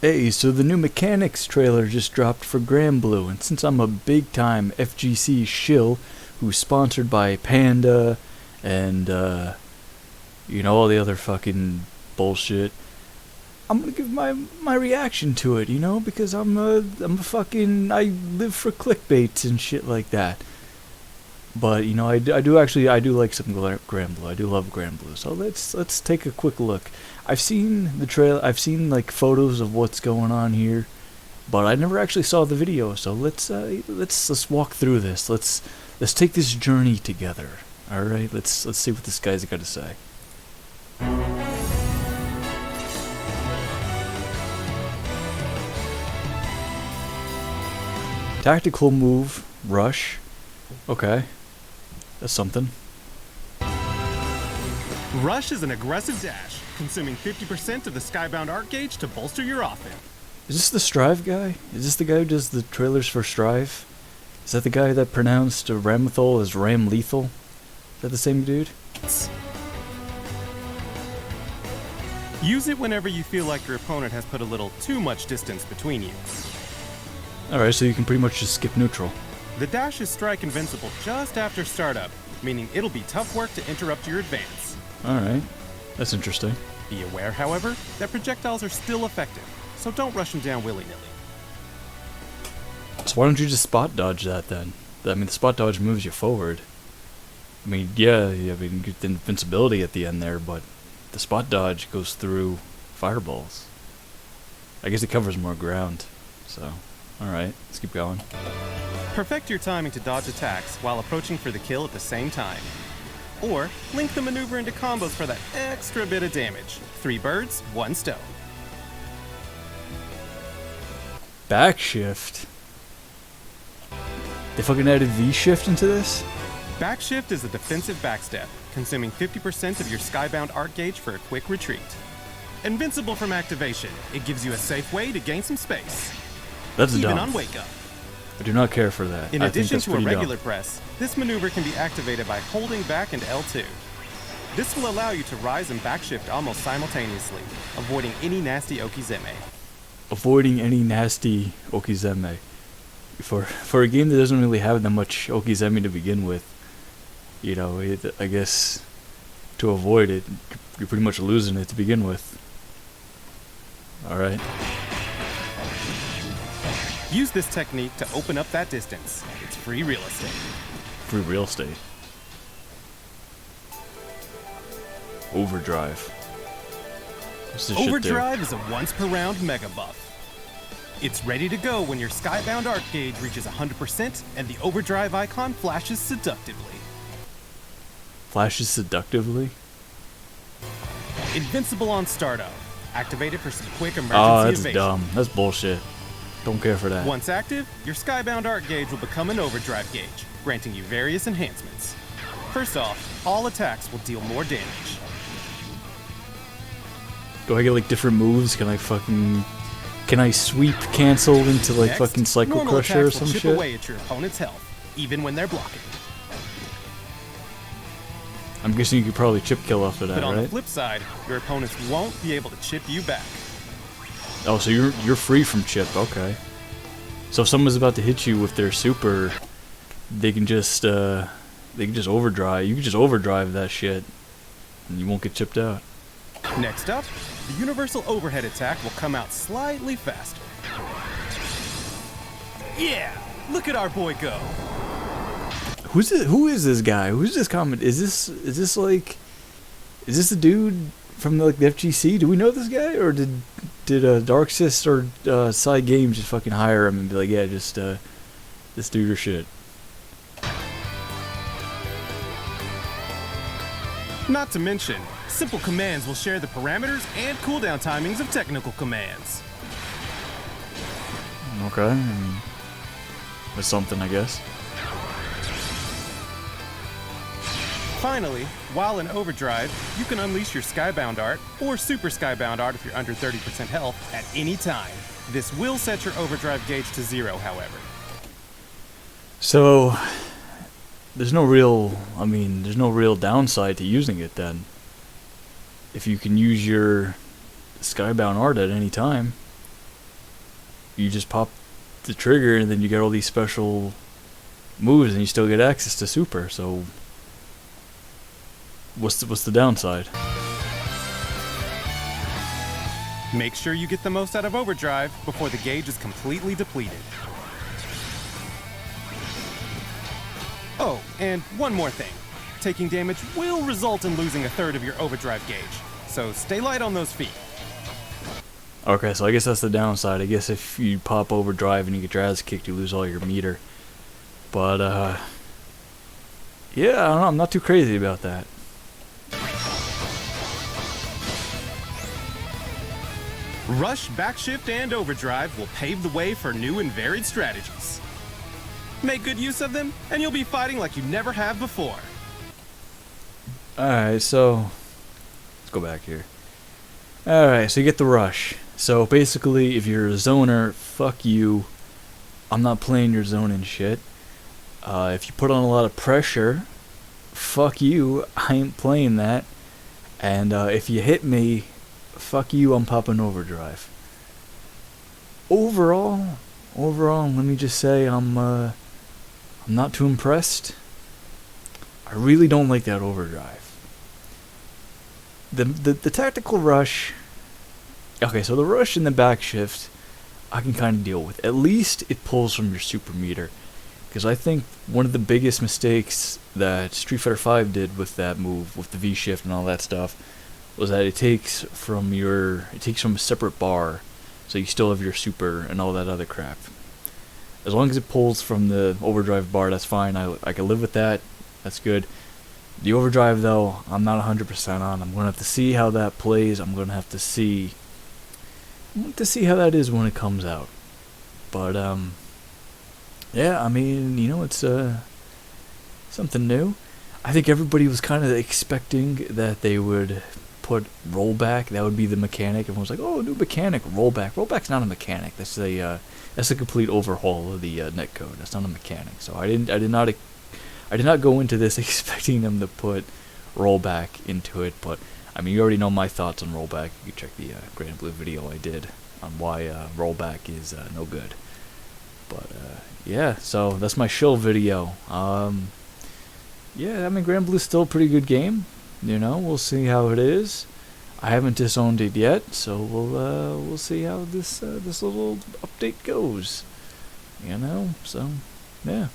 Hey, so the new Mechanics trailer just dropped for Granblue, and since I'm a big-time FGC shill who's sponsored by Panda and, all the other fucking bullshit, I'm gonna give my reaction to it, because I'm a fucking, I live for clickbaits and shit like that. But, I do like some Granblue. I do love Granblue. So let's take a quick look. I've seen the trail. I've seen like photos of what's going on here, but I never actually saw the video. So let's walk through this. Let's take this journey together. All right. Let's see what this guy's got to say. Tactical move, rush. Okay. That's something. Rush is an aggressive dash, consuming 50% of the skybound arc gauge to bolster your offense. Is this the Strive guy? Is this the guy who does the trailers for Strive? Is that the guy that pronounced Ramethol as Ram Lethal? Is that the same dude? Use it whenever you feel like your opponent has put a little too much distance between you. Alright, so you can pretty much just skip neutral. The dash is strike invincible just after startup, meaning it'll be tough work to interrupt your advance. Alright, that's interesting. Be aware, however, that projectiles are still effective, so don't rush them down willy-nilly. So why don't you just spot dodge that then? I mean, the spot dodge moves you forward. I mean, yeah, you get the invincibility at the end there, but the spot dodge goes through fireballs. I guess it covers more ground, so alright, let's keep going. Perfect your timing to dodge attacks while approaching for the kill at the same time. Or, link the maneuver into combos for that extra bit of damage. 3 birds, 1 stone. Backshift? They fucking added V-shift into this? Backshift is a defensive backstep, consuming 50% of your skybound arc gauge for a quick retreat. Invincible from activation, it gives you a safe way to gain some space. That's Even dumb. on wake up. I do not care for that. In I think addition that's to a pretty regular dumb. press, this maneuver can be activated by holding back and L2. This will allow you to rise and backshift almost simultaneously, avoiding any nasty okizeme. Avoiding any nasty okizeme. For a game that doesn't really have that much okizeme to begin with, I guess to avoid it, you're pretty much losing it to begin with. Alright. Use this technique to open up that distance. It's free real estate. Free real estate. Overdrive. What's this shit do? Overdrive is a once per round mega buff. It's ready to go when your skybound arc gauge reaches 100% and the overdrive icon flashes seductively. Flashes seductively? Invincible on startup. Activate it for some quick emergency Oh, that's evasion. dumb. That's bullshit. Don't care for that. Once active, your skybound arc gauge will become an overdrive gauge, granting you various enhancements. First off, all attacks will deal more damage. Do I get like different moves? Can I sweep cancel into like Next, fucking Psycho normal Crusher or attacks will some chip shit? away at your opponent's health, even when they're blocking. I'm guessing you could probably chip kill off of that, But on the right? flip side, your opponents won't be able to chip you back. Oh, so you're free from chip, okay. So if someone's about to hit you with their super, they can just overdrive. You can just overdrive that shit, and you won't get chipped out. Next up, the universal overhead attack will come out slightly faster. Yeah, look at our boy go. Who is this guy? Who's this comment? Is this the dude from the FGC? Do we know this guy, or did Darksys or Side Games just fucking hire him and be like, yeah, just this dude or shit? Not to mention, simple commands will share the parameters and cooldown timings of technical commands. Okay, that's something, I guess. Finally, while in overdrive, you can unleash your skybound art or super skybound art if you're under 30% health at any time. This will set your overdrive gauge to 0, however. So there's no real downside to using it then. If you can use your Skybound art at any time. you just pop the trigger and then you get all these special moves and you still get access to super. So what's the downside? Make sure you get the most out of Overdrive before the gauge is completely depleted. Oh, and one more thing. Taking damage will result in losing a third of your Overdrive gauge, so stay light on those feet. Okay, so I guess that's the downside. I guess if you pop Overdrive and you get your ass kicked, you lose all your meter. But, yeah, I don't know, I'm not too crazy about that. Rush, Backshift, and Overdrive will pave the way for new and varied strategies. Make good use of them, and you'll be fighting like you never have before. Alright, so let's go back here. Alright, so you get the rush. So basically, if you're a zoner, fuck you. I'm not playing your zoning shit. If you put on a lot of pressure, fuck you. I ain't playing that. And if you hit me, fuck you. I'm popping Overdrive. Overall, let me just say I'm not too impressed. I really don't like that Overdrive. The tactical rush. Okay, so the rush and the backshift, I can kind of deal with. At least it pulls from your super meter. Because I think one of the biggest mistakes that Street Fighter V did with that move, with the V shift and all that stuff, was that it takes from a separate bar, so you still have your super and all that other crap. As long as it pulls from the Overdrive bar, that's fine. I can live with that. That's good. The Overdrive, though, I'm not 100% on. I'm gonna have to see how that plays. I'm gonna have to see how that is when it comes out. But yeah, I mean, you know, it's something new. I think everybody was kind of expecting that they would put Rollback. That would be the mechanic. Everyone was like, "Oh, new mechanic, Rollback." Rollback's not a mechanic. That's a complete overhaul of the netcode. That's not a mechanic. So I did not go into this expecting them to put Rollback into it. But I mean, you already know my thoughts on Rollback. You can check the Granblue video I did on why Rollback is no good. But yeah, so that's my shill video. Yeah, I mean, Granblue's still a pretty good game. You know, we'll see how it is. I haven't disowned it yet, so we'll see how this little update goes. You know, so yeah.